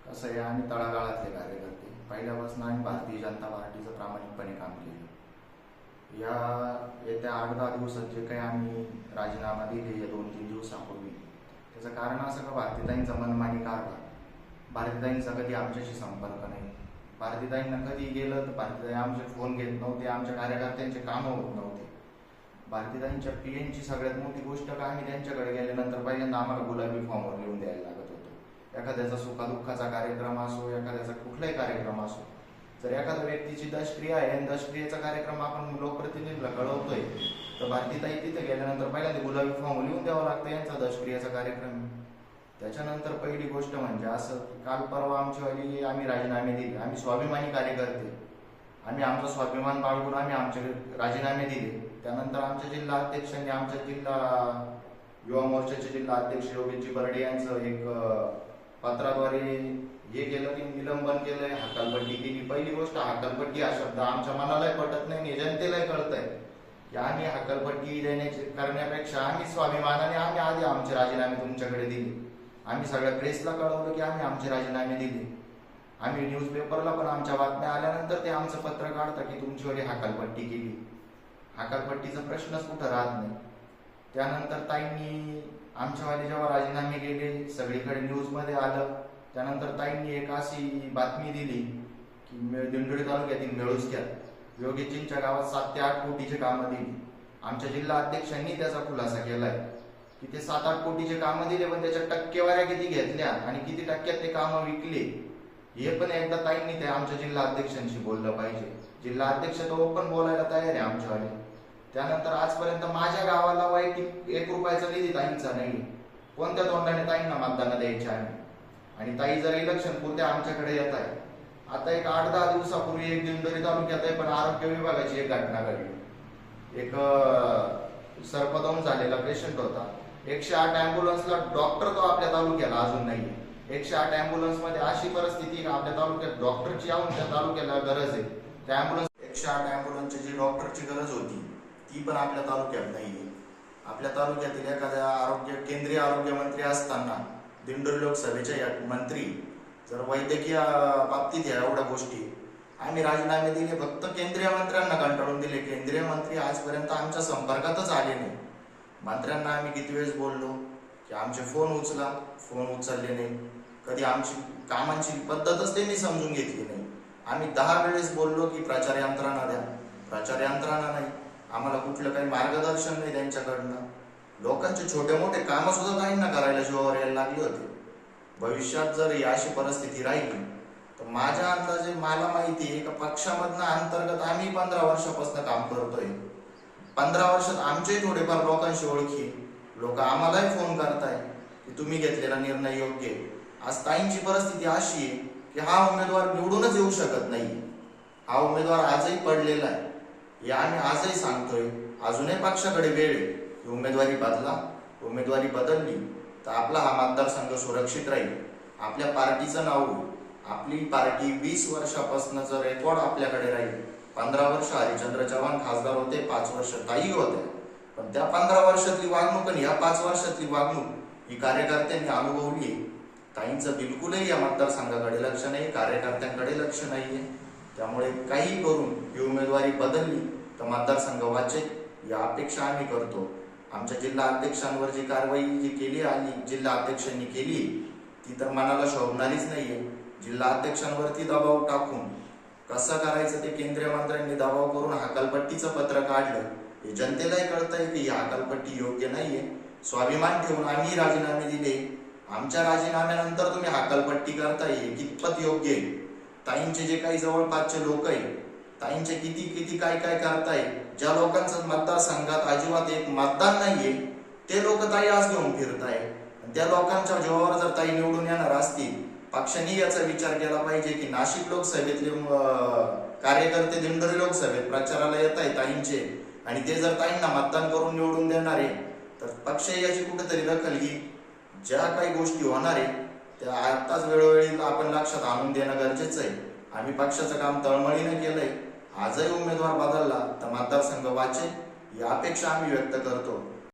कसं आहे, आम्ही तळागाळातले कार्यकर्ते पहिल्यापासून आम्ही भारतीय जनता पार्टीचं प्रामाणिकपणे काम केलं. या येत्या 8-10 दिवसात जे काही आम्ही राजीनामा दिले या 2-3 दिवसापूर्वी, त्याचं कारण असं का भारतीताईंचा मनमानी कारभार. भारतीताईंचा कधी आमच्याशी संपर्क नाही. भारतीताईंना कधी गेलं तर भारतीताई आमचे फोन घेत नव्हते, आमच्या कार्यकर्त्यांचे कामं होत नव्हते. भारतीताईंच्या पीएनची सगळ्यात मोठी गोष्ट का, आम्ही त्यांच्याकडे गेल्यानंतर पहिल्यांदा आम्हाला गुलाबी फॉर्मवर लिहून द्यायला लागत होतं. एखाद्याचा सुखादुःखाचा कार्यक्रम असो, एखाद्याचा कुठलाही कार्यक्रम असो, जर एखाद्या व्यक्तीची दशक्रिया आहे आणि दशक्रियेचा कार्यक्रम आपण लोकप्रतिनिधीला कळवतोय, तर भारतीताई तिथे गेल्यानंतर पहिल्यांदा गुलाबी फॉर्म लिहून द्यावं लागतं यांचा दशक्रियेचा कार्यक्रम. त्याच्यानंतर पहिली गोष्ट म्हणजे असं, काल परवा आमच्यावाली आम्ही राजीनामे दिले. आम्ही स्वाभिमानी कार्यकर्ते, आम्ही आमचा स्वाभिमान बाळगून आम्ही आमचे राजीनामे दिले. त्यानंतर आमच्या जिल्हा अध्यक्षांनी आमच्या जिल्हा युवा मोर्चाचे जिल्हा अध्यक्ष योगेशजी बर्डे यांचं एक पत्राद्वारे हे केलं की निलंबन केलंय, हकालपट्टी केली. पहिली गोष्ट, हकालपट्टी हा शब्द आमच्या मनालाही पटत नाही, जनतेलाही कळतंय की आम्ही हकालपट्टी करण्यापेक्षा आम्ही स्वाभिमानाने आम्ही आधी आमचे राजीनामे तुमच्याकडे दिले. आम्ही सगळ्या प्रेसला कळवलं की आम्ही आमचे राजीनामे दिले. आम्ही न्यूजपेपरला पण आमच्या बातम्या आल्यानंतर ते आमचं पत्र काढतं की तुमच्याकडे हकालपट्टी केली. हकालपट्टीचा प्रश्नच कुठं राहत नाही. त्यानंतर ताईंनी आमच्यावाले जेव्हा राजीनामे गेले, सगळीकडे न्यूजमध्ये आलं. त्यानंतर ताईंनी एक अशी बातमी दिली की दिंडोरी तालुक्यातील मेळुसक्यात योगेशजींच्या गावात 7 ते 8 कोटीचे कामं दिली. आमच्या जिल्हा अध्यक्षांनी त्याचा खुलासा केलाय की ते 7-8 कोटीचे कामं दिले, पण त्याच्या टक्केवाऱ्या किती घेतल्या आणि किती टक्क्यात ते कामं विकले, हे पण एकदा ताईंनी ते आमच्या जिल्हा अध्यक्षांशी बोललं पाहिजे. जिल्हा अध्यक्ष तो पण बोलायला तयार आहे आमच्यावाले. त्यानंतर आजपर्यंत माझ्या गावाला वैयक्तिक 1 रुपयाचा निधी ताईंचा नाही. कोणत्या तोंडाने ताईंना मतदान द्यायचे आम्ही? आणि ताई जर इलेक्शन पुरते आमच्याकडे येत आहे. आता एक 8-10 दिवसापूर्वी एक दिंडोरी तालुक्यात आहे, पण आरोग्य विभागाची एक घटना घडली. एक सर्पदंश झालेला पेशंट होता. 108 अँब्युलन्सला डॉक्टर तो आपल्या तालुक्याला अजून नाही. 108 अँब्युलन्स मध्ये अशी परिस्थिती का आपल्या तालुक्यात डॉक्टरची येऊन त्या तालुक्याला गरज आहे. त्या अँब्युलन्स 108 अँब्युलन्सची जी डॉक्टरची गरज होती ती पण आपल्या तालुक्यात नाहीये. आपल्या तालुक्यातील एखाद्या केंद्रीय आरोग्य मंत्री असताना दिंडोरी लोकसभेच्या मंत्री जर वैद्यकीय बाबतीत या एवढ्या गोष्टी आम्ही राजीनामे दिले, फक्त केंद्रीय मंत्र्यांना कंटाळून दिले. केंद्रीय मंत्री आजपर्यंत आमच्या संपर्कातच आले नाही. मंत्र्यांना आम्ही किती वेळेस बोललो की आमचे फोन उचला, फोन उचलले नाही. कधी आमची कामांची पद्धतच त्यांनी समजून घेतली नाही. आम्ही 10 वेळेस बोललो की प्रचार यंत्रणा द्या, प्रचार यंत्रणा नाही. आम्हाला कुठलं काही मार्गदर्शन नाही त्यांच्याकडनं. लोकांचे छोटे मोठे कामं सुद्धा काहींना करायला जीवावर यायला लागले होते. भविष्यात जर अशी परिस्थिती राहिली तर माझ्या अंदाजे मला माहिती आहे का पक्षामधनं अंतर्गत आम्ही 15 वर्षापासून काम करतोय. 15 वर्षात आमचेही थोडेफार लोकांशी ओळखी, लोक आम्हालाही फोन करताय की तुम्ही घेतलेला निर्णय योग्य आहे. आज ताईंची परिस्थिती अशी आहे की हा उमेदवार निवडूनच येऊ शकत नाही. हा उमेदवार आजही पडलेला आहे. हे आम्ही आजही सांगतोय. अजूनही पक्षाकडे वेळ आहे की उमेदवारी बदला. उमेदवारी बदलली तर आपला हा मतदारसंघ सुरक्षित राहील. आपल्या पार्टीचं नाव होईल. आपली पार्टी 20 वर्षापासूनचं रेकॉर्ड आपल्याकडे राहील. 15 वर्ष हरिचंद्र चव्हाण खासदार होते, 5 वर्ष ताई होते. पण त्या 15 वर्षातली वागणूक आणि या 5 वर्षातली वागणूक ही कार्यकर्त्यांनी अनुभवली. ताईंचं बिलकुलही या मतदारसंघाकडे लक्ष नाही, कार्यकर्त्यांकडे लक्ष नाहीये. त्यामुळे काही करून ही उमेदवारी बदलली तर मतदारसंघ वाचेल या अपेक्षा आम्ही करतो. आमच्या जिल्हा अध्यक्षांवर जी कारवाई केली आणि जिल्हा अध्यक्षांनी केली ती तर मनाला शोभणारीच नाहीये. जिल्हा अध्यक्षांवरती दबाव टाकून कसं करायचं ते केंद्रीय मंत्र्यांनी दबाव करून हकालपट्टीचं पत्र काढलं. हे जनतेलाही कळतंय की ही हकालपट्टी योग्य नाहीये. स्वाभिमान ठेवून आम्ही राजीनामे दिले. आमच्या राजीनाम्यानंतर तुम्ही हकालपट्टी करताय, कितपत योग्य आहे? ताईंचे जे काही जवळपासचे लोक आहे, ताईंचे किती काय करताय. ज्या लोकांचं मतदारसंघात अजिबात एक मतदान नाहीये ते लोक ताई आज घेऊन फिरताय. त्या लोकांच्या जीवावर जर ताई निवडून येणार असतील, पक्षांनी याचा विचार केला पाहिजे की नाशिक लोकसभेतले कार्यकर्ते दिंडोरी लोकसभेत प्रचाराला येत आहेत ताईंचे, आणि ते जर ताईंना मतदान करून निवडून देणार आहे तर पक्ष याची कुठेतरी दखल घेईल. ज्या काही गोष्टी होणार आहे त्या आताच वेळोवेळी आपण लक्षात आणून देणं गरजेचं आहे. आम्ही पक्षाचं काम तळमळीने केलंय. आजही उमेदवार बदलला तर मतदारसंघ वाचेल ही अपेक्षा आम्ही व्यक्त करतो.